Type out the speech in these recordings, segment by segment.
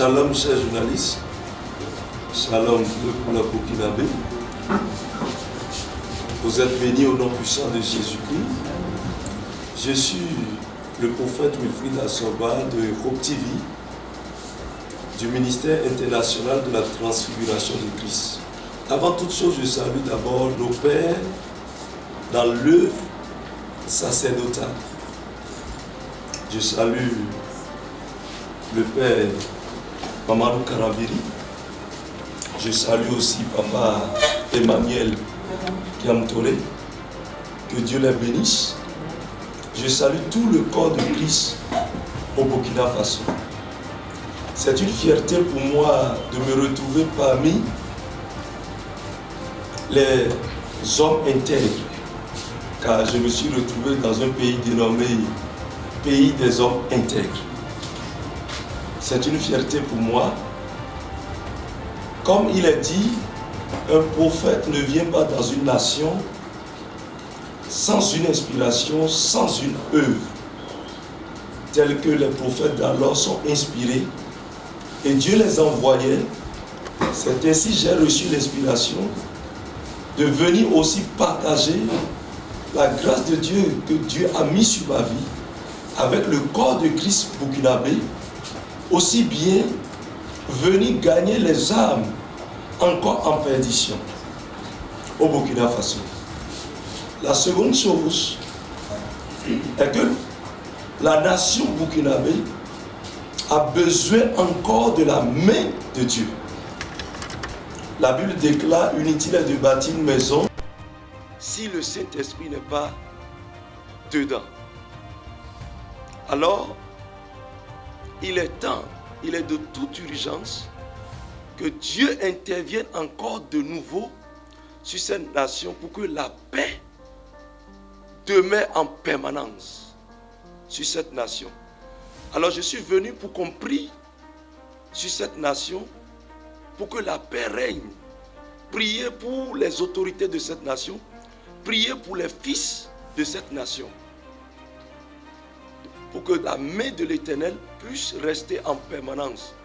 Shalom, chers journalistes. Shalom pour le Burkinabé. Vous êtes bénis au nom puissant de Jésus-Christ. Je suis le prophète Wilfried Assoba de Hope TV, du ministère international de la transfiguration de Christ. Avant toute chose, je salue d'abord nos pères dans l'œuvre sacerdotale. Je salue le père Mamadou Karambiri. Je salue aussi papa Emmanuel Kiamtore. Que Dieu les bénisse. Je salue tout le corps de Christ au Burkina Faso. C'est une fierté pour moi de me retrouver parmi les hommes intègres, car je me suis retrouvé dans un pays dénommé Pays des hommes intègres. C'est une fierté pour moi. Comme il est dit, un prophète ne vient pas dans une nation sans une inspiration, sans une œuvre, telle que les prophètes d'alors sont inspirés et Dieu les envoyait. C'est ainsi que j'ai reçu l'inspiration de venir aussi partager la grâce de Dieu que Dieu a mis sur ma vie avec le corps de Christ burkinabé, aussi bien venir gagner les âmes encore en perdition au Burkina Faso. La seconde chose est que la nation burkinabé a besoin encore de la main de Dieu. La Bible déclare: inutile est de bâtir une maison si le Saint-Esprit n'est pas dedans. Alors, il est temps, il est de toute urgence que Dieu intervienne encore de nouveau sur cette nation pour que la paix demeure en permanence sur cette nation. Alors je suis venu pour qu'on prie sur cette nation pour que la paix règne. Priez pour les autorités de cette nation. Priez pour les fils de cette nation. Pour que la main de l'Éternel puisse rester en permanence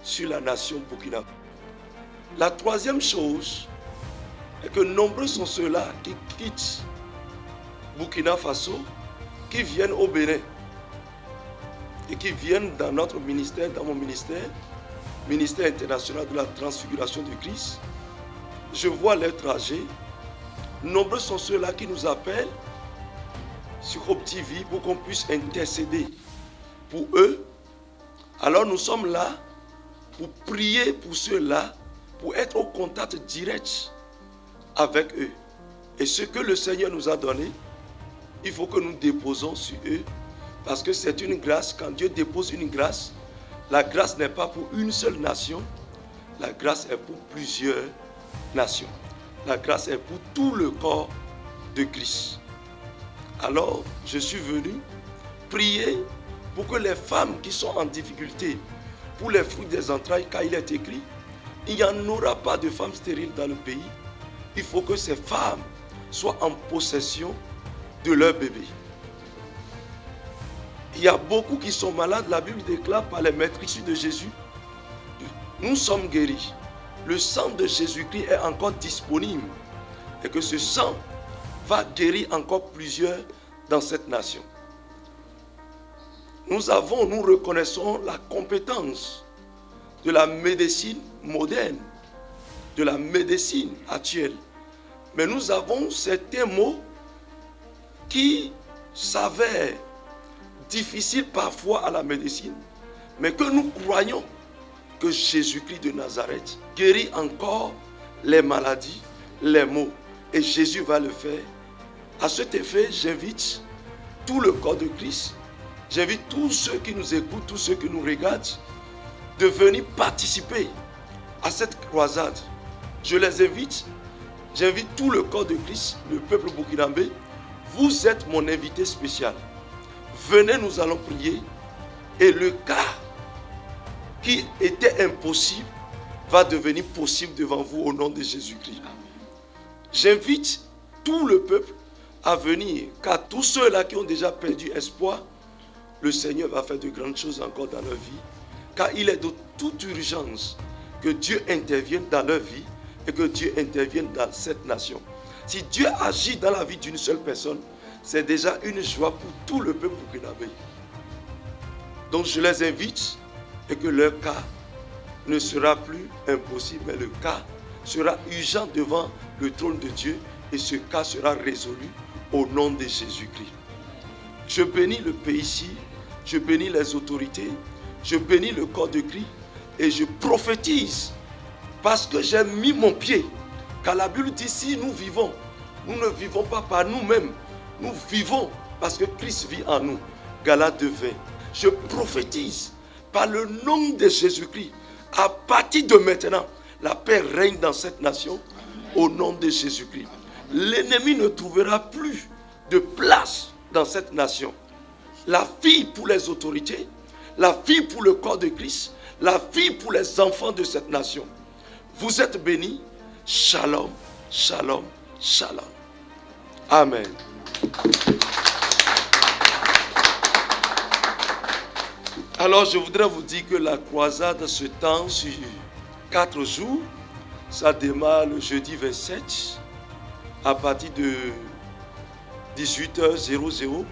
sur la nation burkinabé. La troisième chose est que nombreux sont ceux-là qui quittent Burkina Faso, qui viennent au Bénin et qui viennent dans notre ministère, dans mon ministère, ministère international de la transfiguration de Christ. Je vois leur trajet. Nombreux sont ceux-là qui nous appellent sur Hope TV pour qu'on puisse intercéder pour eux. Alors nous sommes là pour prier pour ceux-là, pour être au contact direct avec eux. Et ce que le Seigneur nous a donné, il faut que nous déposons sur eux, parce que c'est une grâce. Quand Dieu dépose une grâce, la grâce n'est pas pour une seule nation, la grâce est pour plusieurs nations. La grâce est pour tout le corps de Christ. Alors, je suis venu prier pour que les femmes qui sont en difficulté pour les fruits des entrailles, car il est écrit, il n'y en aura pas de femmes stériles dans le pays. Il faut que ces femmes soient en possession de leur bébé. Il y a beaucoup qui sont malades. La Bible déclare par les maîtres issus de Jésus, nous sommes guéris. Le sang de Jésus-Christ est encore disponible et que ce sang va guérir encore plusieurs dans cette nation. Nous reconnaissons la compétence de la médecine moderne, de la médecine actuelle. Mais nous avons certains mots qui s'avèrent difficiles parfois à la médecine, mais que nous croyons que Jésus-Christ de Nazareth guérit encore les maladies, les maux, et Jésus va le faire. À cet effet, j'invite tout le corps de Christ, j'invite tous ceux qui nous écoutent, tous ceux qui nous regardent, de venir participer à cette croisade. Je les invite, j'invite tout le corps de Christ, le peuple burkinabé. Vous êtes mon invité spécial. Venez, nous allons prier. Et le cas qui était impossible va devenir possible devant vous au nom de Jésus-Christ. J'invite tout le peuple à venir, car tous ceux-là qui ont déjà perdu espoir, le Seigneur va faire de grandes choses encore dans leur vie. car il est de toute urgence que Dieu intervienne dans leur vie et que Dieu intervienne dans cette nation. Si Dieu agit dans la vie d'une seule personne, c'est déjà une joie pour tout le peuple burkinabé. Donc je les invite et que leur cas ne sera plus impossible, mais le cas sera urgent devant le trône de Dieu et ce cas sera résolu au nom de Jésus-Christ. Je bénis le pays-ci, je bénis les autorités, je bénis le corps de Christ et je prophétise parce que j'ai mis mon pied. Car la Bible dit, si nous vivons, nous ne vivons pas par nous-mêmes, nous vivons parce que Christ vit en nous. Galates 2:20. Je prophétise par le nom de Jésus-Christ. À partir de maintenant, la paix règne dans cette nation au nom de Jésus-Christ. L'ennemi ne trouvera plus de place dans cette nation. La fille pour les autorités, la fille pour le corps de Christ, la fille pour les enfants de cette nation. Vous êtes bénis. Shalom, shalom, shalom. Amen. Alors je voudrais vous dire que la croisade se tend sur 4 jours. Ça démarre le jeudi 27 à partir de 18h00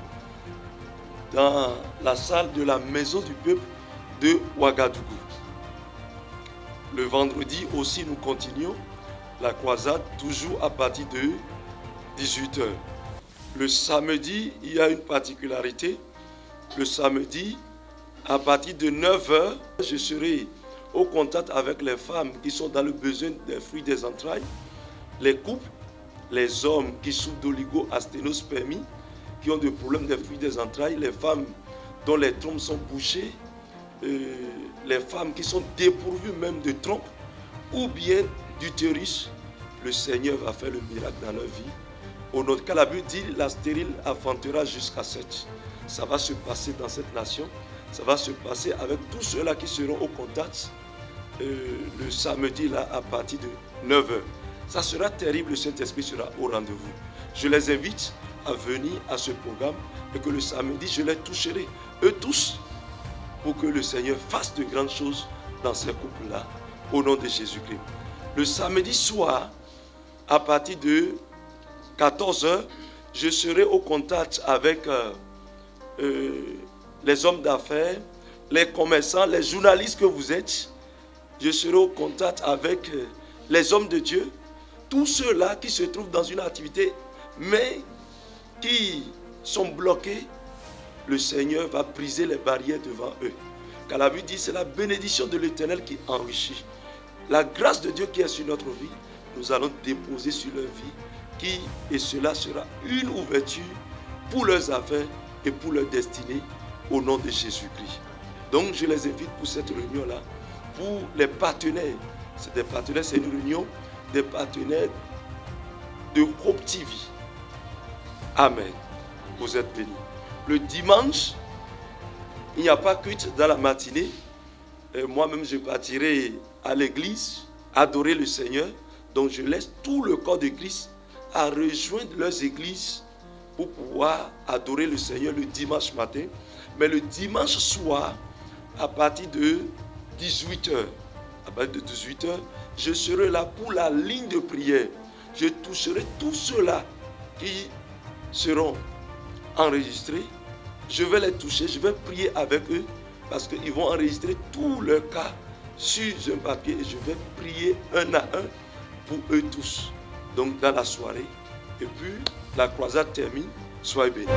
dans la salle de la Maison du Peuple de Ouagadougou. Le vendredi aussi, nous continuons la croisade, toujours à partir de 18h. Le samedi, il y a une particularité. Le samedi, à partir de 9h, je serai au contact avec les femmes qui sont dans le besoin des fruits des entrailles, les couples, les hommes qui souffrent d'oligo-asténospermie, qui ont des problèmes des fruits des entrailles, les femmes dont les trompes sont bouchées, les femmes qui sont dépourvues même de trompes ou bien d'utérus. Le Seigneur va faire le miracle dans leur vie. Au nom de la Bible dit, la stérile enfantera jusqu'à 7. Ça va se passer dans cette nation. Ça va se passer avec tous ceux-là qui seront au contact le samedi là à partir de 9h. Ça sera terrible, le Saint-Esprit sera au rendez-vous. Je les invite à venir à ce programme et que le samedi, je les toucherai, eux tous, pour que le Seigneur fasse de grandes choses dans ces couples-là, au nom de Jésus-Christ. Le samedi soir, à partir de 14h, je serai au contact avec les hommes d'affaires, les commerçants, les journalistes que vous êtes. Je serai au contact avec les hommes de Dieu, tous ceux-là qui se trouvent dans une activité, mais qui sont bloqués. Le Seigneur va briser les barrières devant eux. Car la Bible dit, c'est la bénédiction de l'Éternel qui enrichit. La grâce de Dieu qui est sur notre vie, nous allons déposer sur leur vie, et cela sera une ouverture pour leurs affaires et pour leur destinée, au nom de Jésus-Christ. Donc je les invite pour cette réunion-là, pour les partenaires. C'est des partenaires, c'est une réunion des partenaires de Hope TV. Amen. Vous êtes bénis. Le dimanche, il n'y a pas culte dans la matinée. Moi-même, je partirai à l'église, adorer le Seigneur. Donc, je laisse tout le corps de Christ à rejoindre leurs églises pour pouvoir adorer le Seigneur le dimanche matin. Mais le dimanche soir, à partir de 18h, je serai là pour la ligne de prière. Je toucherai tous ceux-là qui seront enregistrés. Je vais les toucher, je vais prier avec eux parce qu'ils vont enregistrer tous leurs cas sur un papier et je vais prier un à un pour eux tous. Donc dans la soirée. Et puis la croisade termine. Soyez bénis.